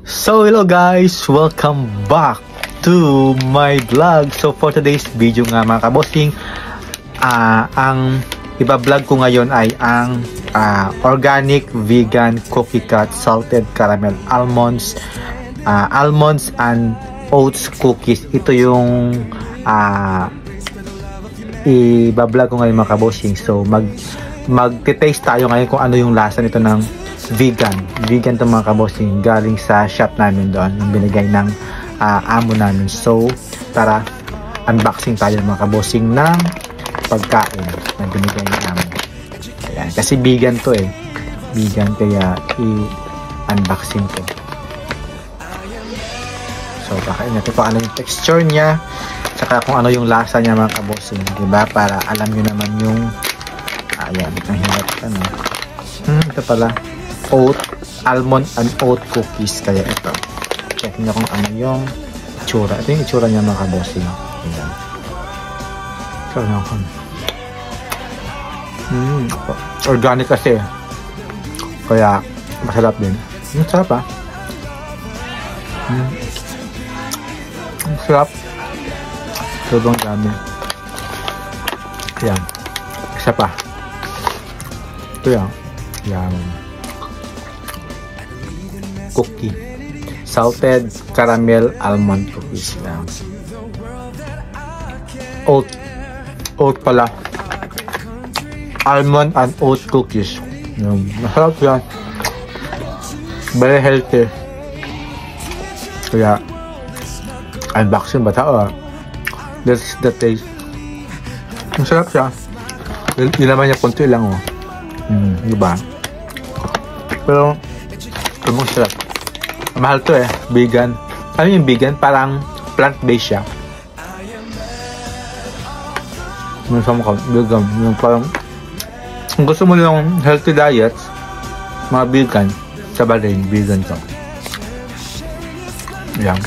So hello guys, welcome back to my vlog. So for today's video nga mga kabossing, ang iba-vlog ko ngayon ay ang organic vegan cookie cut salted caramel almonds and oats cookies. Ito yung iba-vlog ko ngayon mga kabossing. So mag-taste tayo ngayon kung ano yung lasa nito ng vegan to mga kabossing, galing sa shop namin doon, yung binigay ng amo namin. So tara, unboxing tayo mga kabossing ng pagkain na binigay ng amo. Ayan, kasi vegan to vegan, kaya i-unboxing ko. So kakain natin kung ano yung texture nya, saka kung ano yung lasa nya mga kabossing, diba? Para alam nyo naman yung ayan, ang hirap ito pala, almond and oat cookies. Kaya ito, check nyo kung ano yung itsura. Ito yung itsura niya mga kabossing. Ayan. So, organic kasi, kaya masarap din. Masarap masarap. Sobrang dami. Ayan, isa pa. Ito yan, cookie, salted caramel almond cookies. Yan. Oat pala, almond and oat cookies. Yan. Masarap yan, very healthy. Kaya unboxing ba tayo? That's the taste. Masarap siya. Yung naman niya konti lang diba? Pero masarap. Mahal to vegan. Ano yung vegan? Parang plant-based siya. Vegan. Yung parang kung gusto mo yung healthy diet, mga vegan, saba rin, vegan to. Yan.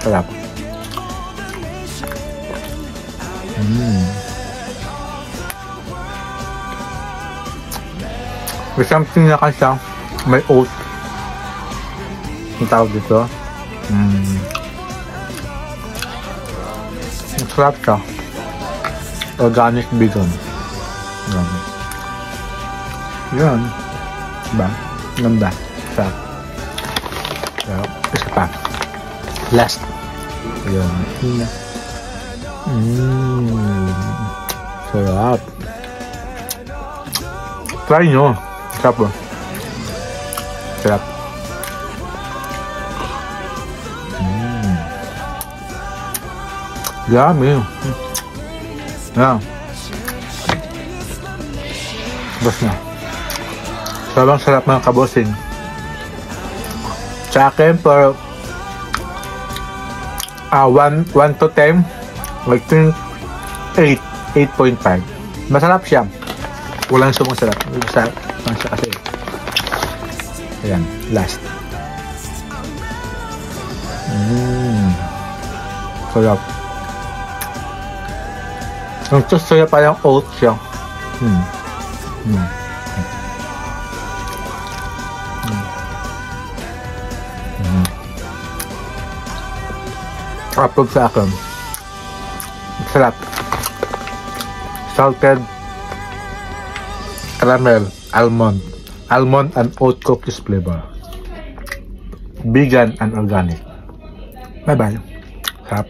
Sarap. May something na kasi may oat. Ang tawag dito. Masarap siya. Organic vegan. Yan. Diba? Ganda. Sarap. Isa pa. Last. Yan. Sarap. Try nyo. Sarap ba? Sarap. Yummy. Yan. Bas na. Sobrang sarap mga kabossing. Sa akin, for 1 to 10, I think 8.5. Masarap siya. Walang sumasarap. Masarap siya kasi. Ayan, last. Sarap. Ang tustoy pa yung oat siya. Approve sa akin. Sarap. Salted caramel almond and oat cookies flavor. Vegan and organic. Bye bye. Sarap.